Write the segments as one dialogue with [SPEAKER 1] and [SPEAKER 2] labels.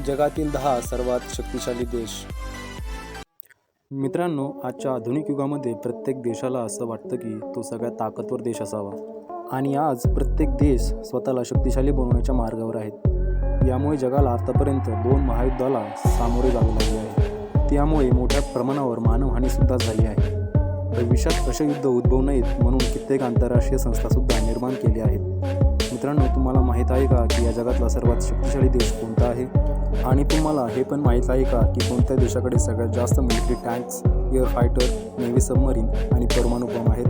[SPEAKER 1] जगातील 10 सर्वात शक्तिशाली देश. मित्रांनो, आजच्या आधुनिक युगामध्ये प्रत्येक देशाला असं वाटतं की तो सगळ्यात ताकदवर देश असावा आणि आज प्रत्येक देश स्वतःला शक्तिशाली बनवण्याच्या मार्गावर आहेत. यामुळे जगाला आतापर्यंत 2 महायुद्धाला सामोरे जावे लागले आहे. त्यामुळे मोठ्या प्रमाणावर मानवहानीसुद्धा झाली आहे. भविष्यात असे युद्ध उद्भवू नयेत म्हणून कित्येक आंतरराष्ट्रीय संस्थासुद्धा निर्माण केल्या आहेत. मित्रांनो, तुम्हाला माहीत आहे का की या जगातला सर्वात शक्तिशाली देश कोणता आहे? आणि तुम्हाला हे पण माहीत आहे का की कोणत्या देशाकडे सगळ्यात जास्त military tanks, air fighter, navy submarine आणि परमाणु बॉम्ब आहेत?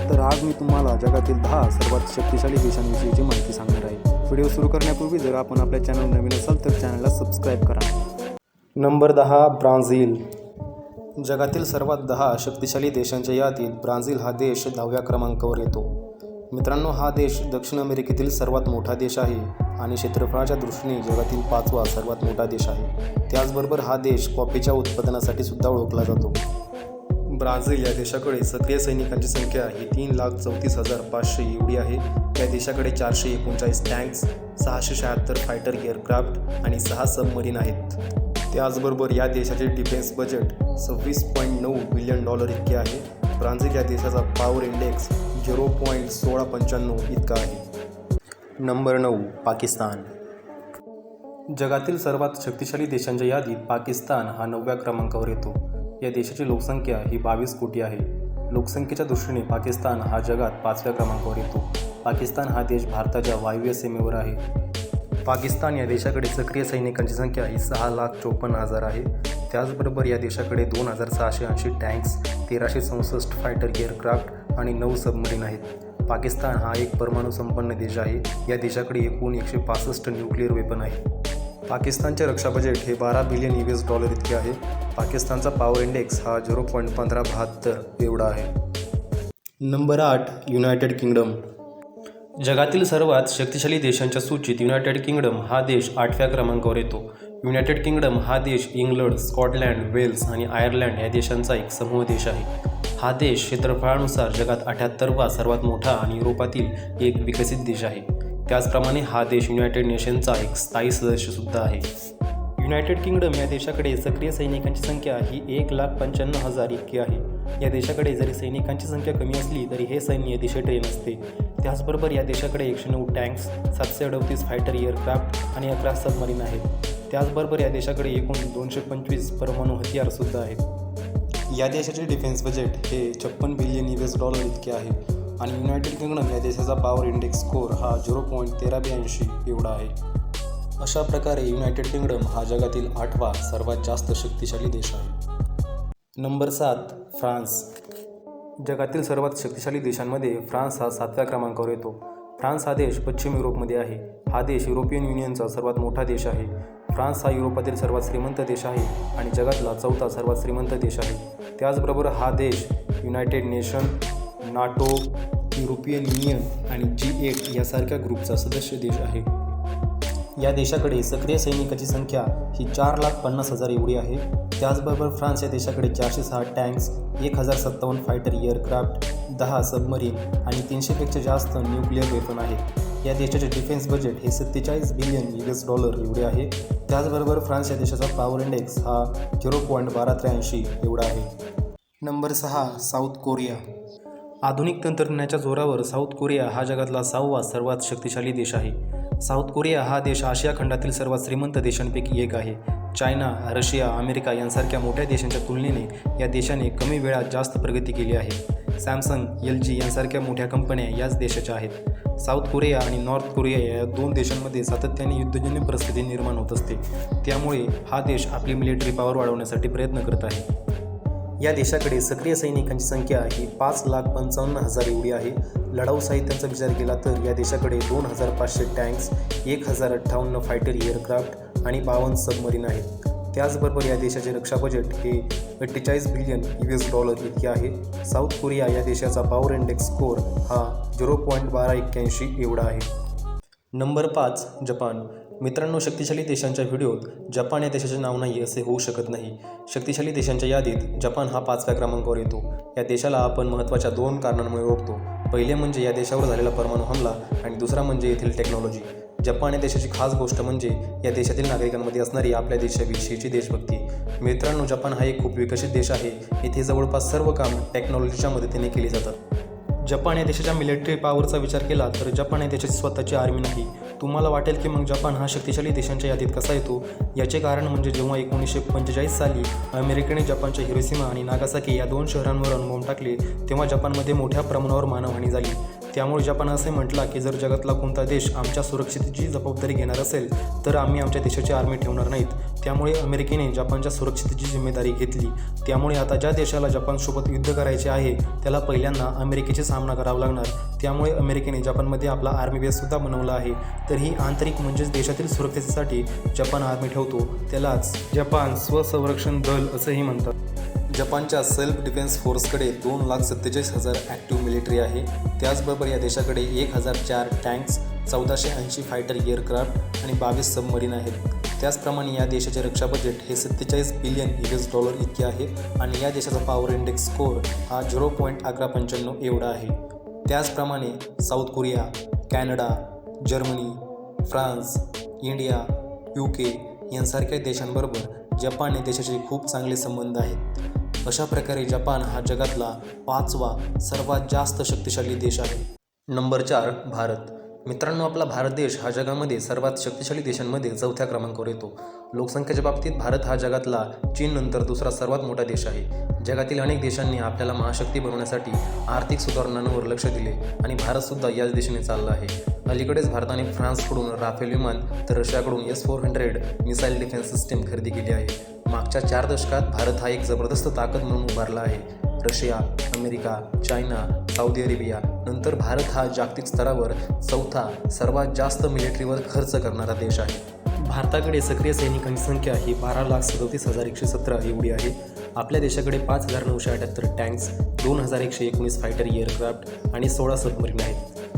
[SPEAKER 1] तर आज मी तुम्हाला जगातील 10 सर्वात शक्तिशाली देशांविषयीची माहिती सांगणार आहे. व्हिडिओ सुरू करण्यापूर्वी जर आपण आपल्या चॅनल नवीन असाल तर चॅनलला सबस्क्राईब करा. Number 10, Brazil. जगातील सर्वात 10 शक्तिशाली देशांच्या यादीत ब्राझील हा देश 10व्या क्रमांकावर येतो. मित्रांनो, हा देश दक्षिण अमेरिकेतील सर्वात मोठा देश आहे आणि क्षेत्रफळाच्या दृष्टीने जगातील 5वा सर्वात मोठा देश आहे. त्याचबरोबर हा देश कॉफीच्या उत्पादनासाठी सुद्धा ओळखला जातो. ब्राझील या देशाकडे सक्रिय सैनिकांची संख्या ही 3,34,500 एवढी आहे. या देशाकडे 439 टँक्स, 676 फायटर एअरक्राफ्ट आणि 6 सबमरीन आहेत. त्याचबरोबर या देशाचे डिफेन्स बजेट $26.9 बिलियन इतके आहे. ब्राझील या देशाचा पॉवर इंडेक्स 0.1695 इतका आहे. नंबर 9, पाकिस्तान. जगातील सर्वात शक्तिशाली देशांच्या यादीत पाकिस्तान हा 9व्या क्रमांकावर येतो. या देशाची लोकसंख्या ही 22 कोटी आहे. लोकसंख्येच्या दृष्टीने पाकिस्तान हा जगात 5व्या क्रमांकावर येतो. पाकिस्तान हा देश भारताच्या वायव्य सीमेवर आहे. पाकिस्तान या देशाकडे सक्रिय सैनिकांची संख्या ही 6,54,000 आहे. त्याचबरोबर या देशाकडे 2,680 टँक्स, 1364 फायटर एअरक्राफ्ट आणि 9 सबमरीन आहेत. पाकिस्तान हा एक परमाणु संपन्न देश आहे. या देशाकडे एकूण 165 न्यूक्लिअर वेपन आहे. पाकिस्तानचे रक्षा बजेट हे $12 बिलियन इतके आहे. पाकिस्तानचा पॉवर इंडेक्स हा 0.1572 एवढा आहे. Number 8, United kingdom. जगातील सर्वात शक्तिशाली देशांच्या सूचीत युनायटेड किंगडम हा देश 8व्या क्रमांकावर येतो. युनायटेड किंगडम हा देश इंग्लंड, स्कॉटलँड, वेल्स आणि आयर्लंड या देशांचा एक समूह देश आहे. हा देश क्षेत्रफळानुसार जगात 78वा सर्वात मोठा आणि युरोपातील एक विकसित देश आहे. त्याचप्रमाणे हा देश युनायटेड नेशनचा एक स्थायी सदस्यसुद्धा आहे. युनायटेड किंगडम या देशाकडे सक्रिय सैनिकांची संख्या ही 1,95,000 इतकी आहे. या देशाकडे जरी सैनिकांची संख्या कमी असली तरी हे सैन्य देशी ट्रेन असते. त्याचबरोबर या देशाकडे 109 टँक्स, 738 फायटर एअरक्राफ्ट आणि 11 सबमरीन आहेत. त्याचबरोबर या देशाकडे एकूण 225 परमाणु हतियारसुद्धा आहेत. या देशाचे डिफेन्स बजेट हे $56 बिलियन इतके आहे आणि युनायटेड किंगडम या देशाचा पॉवर इंडेक्स स्कोअर हा 0.1382 एवढा आहे. अशा प्रकारे युनायटेड किंगडम हा जगातील 8वा सर्वात जास्त शक्तिशाली देश आहे. Number 7, France. जगातील सर्वात शक्तिशाली देशांमध्ये फ्रान्स हा 7व्या क्रमांकावर येतो. फ्रान्स हा देश पश्चिम युरोपमध्ये आहे. हा देश युरोपियन युनियनचा सर्वात मोठा देश आहे. फ्रान्स हा युरोपातील सर्वात श्रीमंत देश आहे आणि जगातला 4था सर्वात श्रीमंत देश आहे. त्याचबरोबर हा देश United nation, NATO, European union आणि G8 यासारख्या ग्रुपचा सदस्य देश आहे. या देशाकडे सक्रिय सैनिकांची संख्या ही 4,50,000 एवढी आहे. त्याचबरोबर फ्रान्स या देशाकडे 406 टँक्स, 1,057 फायटर एअरक्राफ्ट, 10 सबमरीन आणि 300पेक्षा जास्त न्यूक्लिअर वेपन आहेत. या देशाचे डिफेन्स बजेट हे $47 बिलियन एवढे आहे. त्याचबरोबर फ्रान्स या देशाचा पॉवर इंडेक्स हा 0.1283 एवढा आहे. Number 6, south Korea. आधुनिक तंत्रज्ञानाच्या जोरावर साऊथ कोरिया हा जगातला 6वा सर्वात शक्तिशाली देश आहे. साऊथ कोरिया हा देश आशिया खंडातील सर्वात श्रीमंत देशांपैकी एक आहे. चायना, रशिया, अमेरिका यांसारख्या मोठ्या देशांच्या तुलनेने या देशाने कमी वेळात जास्त प्रगती केली आहे. सॅमसंग, LG यांसारख्या मोठ्या कंपन्या याच देशाच्या आहेत. साऊथ कोरिया आणि नॉर्थ कोरिया या 2 देशांमध्ये सातत्याने युद्धजन्य परिस्थिती निर्माण होत असते. त्यामुळे हा देश आपली मिलिटरी पॉवर वाढवण्यासाठी प्रयत्न करत आहे. या देशाकडे सक्रिय सैनिकांची संख्या ही 5,55,000 एवढी आहे. लढाऊ साहित्याचा विचार केला तर या देशाकडे 2,500 टँक्स, 1,058 फायटर एअरक्राफ्ट आणि 52 सबमरीन आहेत. त्याचबरोबर या देशाचे रक्षा बजेट हे $48 बिलियन इतके आहे. साऊथ कोरिया या देशाचा पॉवर इंडेक्स स्कोअर हा 0.1281 एवढा आहे. Number 5, Japan. मित्रांनो, शक्तिशाली देशांच्या व्हिडिओत जपान या देशाचे नाव नाही असे होऊ शकत नाही. शक्तिशाली देशांच्या यादीत जपान हा 5व्या क्रमांकावर येतो. या देशाला आपण महत्त्वाच्या 2 कारणांमुळे ओळखतो. पहिले म्हणजे या देशावर झालेला परमाणु हमला आणि दुसरा म्हणजे येथील टेक्नॉलॉजी. जपान या देशाची खास गोष्ट म्हणजे या देशातील नागरिकांमध्ये असणारी आपल्या देशाविषयीची देशभक्ती. मित्रांनो, जपान हा एक खूप विकसित देश आहे. येथे जवळपास सर्व काम टेक्नॉलॉजीच्या मदतीने केली जातात. जपान या देशाच्या मिलिटरी पॉवरचा विचार केला तर जपान या देशाची स्वतःची आर्मी नाही. तुम्हाला वाटेल की मग जपान हा शक्तिशाली देशांच्या यादीत कसा येतो? याचे कारण म्हणजे जेव्हा 1945 साली अमेरिकेने जपानच्या हिरोशिमा आणि नागासाकी या 2 शहरांवर अणुबॉम्ब टाकले, तेव्हा जपानमध्ये मोठ्या प्रमाणावर मानवहानी झाली. त्यामुळे जपान असे म्हटला की जर जगातला कोणता देश आमच्या सुरक्षिततेची जबाबदारी घेणार असेल तर आम्ही आमच्या देशाची आर्मी ठेवणार नाहीत. त्यामुळे अमेरिकेने जपानच्या सुरक्षिततेची जिम्मेदारी घेतली. त्यामुळे आता ज्या देशाला जपानसोबत युद्ध करायचे आहे त्याला पहिल्यांदा अमेरिकेचा सामना करावा लागणार. त्यामुळे अमेरिकेने जपानमध्ये आपला आर्मी बेससुद्धा बनवला आहे. तर ही आंतरिक म्हणजेच देशातील सुरक्षेसाठी जपान आर्मी ठेवतो. त्यालाच जपान स्वसंरक्षण दल असेही म्हणतात. जपानच्या सेल्फ डिफेन्स फोर्सकडे 2,47,000 ॲक्टिव्ह मिलिटरी आहे. त्याचबरोबर या देशाकडे 1,004 टँक्स, 1480 फायटर एअरक्राफ्ट आणि 22 सबमरीन आहेत. त्याचप्रमाणे या देशाचे रक्षा बजेट हे $47 बिलियन इतके आहे आणि या देशाचा पॉवर इंडेक्स स्कोअर हा 0.1195 एवढा आहे. त्याचप्रमाणे south Korea, Canada, Germany, France, India, UK यांसारख्या देशांबरोबर जपान या देशाचे खूप चांगले संबंध आहेत. अशा प्रकारे जपान हा जगातला 5वा सर्वात जास्त शक्तिशाली देश आहे. नंबर 4 भारत. मित्रांनो, आपला भारत देश हा जगामध्ये सर्वात शक्तिशाली देशांमध्ये 4थ्या क्रमांकावर येतो. लोकसंख्येच्या बाबतीत भारत हा जगातला चीननंतर दुसरा सर्वात मोठा देश आहे. जगातील अनेक देशांनी आपल्याला महाशक्ती बनवण्यासाठी आर्थिक सुधारणांवर लक्ष दिले आणि भारतसुद्धा याच दिशेने चालला आहे. अलीकडेच भारताने फ्रान्सकडून राफेल विमान तर रशियाकडून S-400 मिसाईल डिफेन्स सिस्टीम खरेदी केली आहे. मागच्या 4 दशकात भारत हा एक जबरदस्त ताकद म्हणून उभारला आहे. Russia, America, China, Saudi Arabia नंतर भारत हा जागतिक स्तरावर 4था सर्वात जास्त मिलिटरीवर खर्च करणारा देश आहे. भारताकडे सक्रिय सैनिकांची संख्या ही 12,37,117 एवढी आहे. आपल्या देशाकडे 5,978 टँक्स, 2,119 फायटर एअरक्राफ्ट आणि 16 सबमरीन आहेत.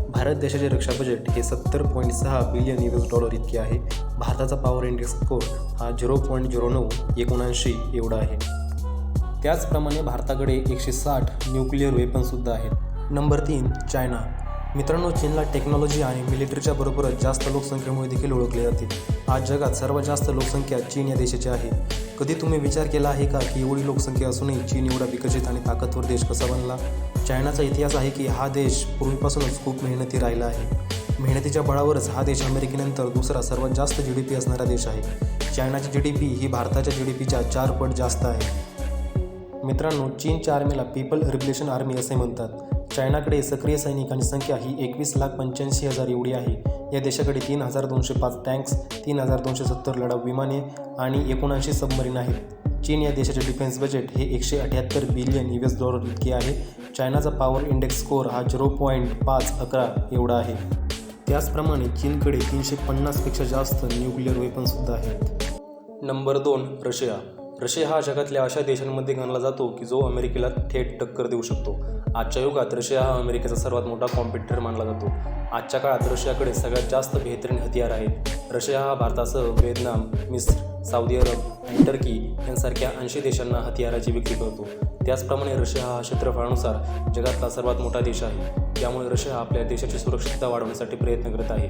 [SPEAKER 1] भारत देशाचे रक्षा बजेट हे $70.6 बिलियन इतके आहे. भारताचा पॉवर इंडेक्स स्कोअर हा 0.0979 एवढा आहे. त्याचप्रमाणे भारताकडे 160 न्यूक्लिअर वेपनसुद्धा आहेत. Number 3 China. मित्रांनो, चीनला टेक्नॉलॉजी आणि मिलिटरीच्या बरोबरच जास्त लोकसंख्येमुळे देखील ओळखले जाते. आज जगात सर्वात जास्त लोकसंख्या चीन या देशाची आहे. कधी तुम्ही विचार केला आहे का की एवढी लोकसंख्या असूनही चीन एवढा विकसित आणि ताकदवर देश कसा बनला? चायनाचा इतिहास आहे की हा देश पूर्वीपासूनच खूप मेहनती राहिला आहे. मेहनतीच्या बळावरच हा देश अमेरिकेनंतर दुसरा सर्वात जास्त GDP असणारा देश आहे. चायनाची GDP ही भारताच्या GDPच्या 4 पट जास्त आहे. मित्रांनो, चीनच्या आर्मीला पीपल रिपब्लिकन आर्मी असे म्हणतात. चायनाकडे सक्रिय सैनिकांची संख्या ही 21,85,000 एवढी आहे. या देशाकडे 3,205 टँक्स, 3,270 लढाऊ विमाने आणि 79 सबमरीन आहेत. चीन या देशाचे डिफेन्स बजेट हे $178 बिलियन इतके आहे. चायनाचा पॉवर इंडेक्स स्कोअर हा 0.511 एवढा आहे. त्याचप्रमाणे चीनकडे 350पेक्षा जास्त न्यूक्लिअर वेपनसुद्धा आहेत. Number 2 Russia. रशिया हा जगातल्या अशा देशांमध्ये गणला जातो की जो अमेरिकेला थेट टक्कर देऊ शकतो. आजच्या युगात रशिया हा अमेरिकेचा सर्वात मोठा कॉम्पिटिटर मानला जातो. आजच्या काळात रशियाकडे सगळ्यात जास्त बेहतरीन हतियार आहेत. रशिया हा भारतासह व्हिएतनाम, मिस्र, सौदी अरब आणि टर्की यांसारख्या 80 देशांना हतियाराची विक्री करतो. त्याचप्रमाणे रशिया हा क्षेत्रफळानुसार जगातला सर्वात मोठा देश आहे. त्यामुळे रशिया आपल्या देशाची सुरक्षितता वाढवण्यासाठी प्रयत्न करत आहे.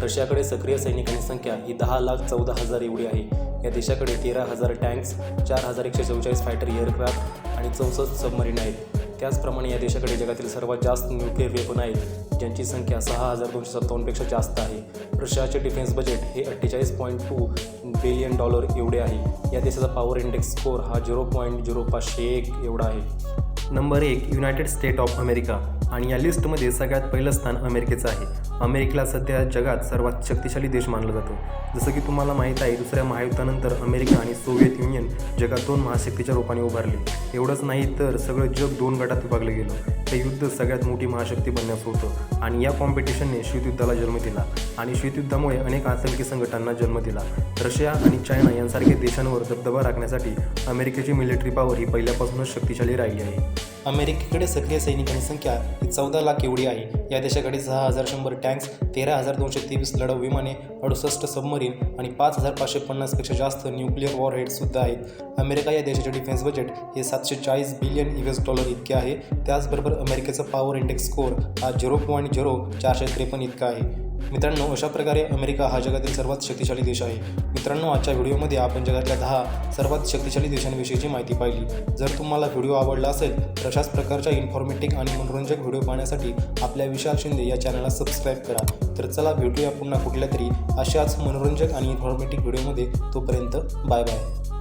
[SPEAKER 1] रशियाकडे सक्रिय सैनिकांची संख्या ही 10,14,000 एवढी आहे. या देशाकडे 13,000 टँक्स, 4,144 फायटर एअरक्राफ्ट आणि 64 सबमरीन आहेत. त्याचप्रमाणे या देशाकडे जगातील सर्वात जास्त न्यूक्लिअर वेपन आहेत, ज्यांची संख्या 6,257पेक्षा जास्त आहे. रशियाचे डिफेन्स बजेट हे $48.2 बिलियन एवढे आहे. या देशाचा पॉवर इंडेक्स स्कोअर हा 0.0501 एवढा आहे. Number 1 United state of America. आणि या लिस्टमध्ये सगळ्यात पहिलं स्थान अमेरिकेचं आहे. अमेरिकेला सध्या जगात सर्वात शक्तिशाली देश मानलं जातं. जसं की तुम्हाला माहीत आहे, दुसऱ्या महायुद्धानंतर अमेरिका आणि सोव्हिएत युनियन जगात 2 महाशक्तीच्या रूपाने उभारले. एवढंच नाही तर सगळं जग 2 गटात विभागलं गेलं. हे युद्ध सगळ्यात मोठी महाशक्ती बनण्याचं होतं आणि या कॉम्पिटिशनने शीतयुद्धाला जन्म दिला आणि शीतयुद्धामुळे अनेक आतंकी संघटनांना जन्म दिला. रशिया आणि चायना यांसारख्या देशांवर दबदबा राखण्यासाठी अमेरिकेची मिलिटरी पॉवर ही पहिल्यापासूनच शक्तिशाली राहिली आहे. अमेरिकेकडे सक्रिय सैनिकांची संख्या ही 14 लाख एवढी आहे. या देशाकडे 6,100 टँक्स, 13,223 लढाऊ विमाने, 68 सबमरीन आणि 5,550पेक्षा जास्त न्यूक्लिअर वॉरहेड्ससुद्धा आहेत. अमेरिका या देशाचे डिफेन्स बजेट हे $740 बिलियन इतके आहे. त्याचबरोबर अमेरिकेचा पॉवर इंडेक्स स्कोअर हा 0.0453 इतका आहे. मित्रांनो, अशा प्रकारे अमेरिका हा जगातील सर्वात शक्तिशाली देश आहे. मित्रांनो, आजच्या व्हिडिओमध्ये आपण जगातल्या 10 सर्वात शक्तिशाली देशांविषयीची माहिती पाहिली. जर तुम्हाला व्हिडिओ आवडला असेल तर अशाच प्रकारच्या इन्फॉर्मेटिव्ह आणि मनोरंजक व्हिडिओ पाहण्यासाठी आपल्या विशाल शिंदे या चॅनलला सबस्क्राईब करा. तर चला भेटूया पुन्हा कुठल्या तरी अशाच मनोरंजक आणि इन्फॉर्मेटिव्ह व्हिडिओमध्ये. तोपर्यंत बाय बाय.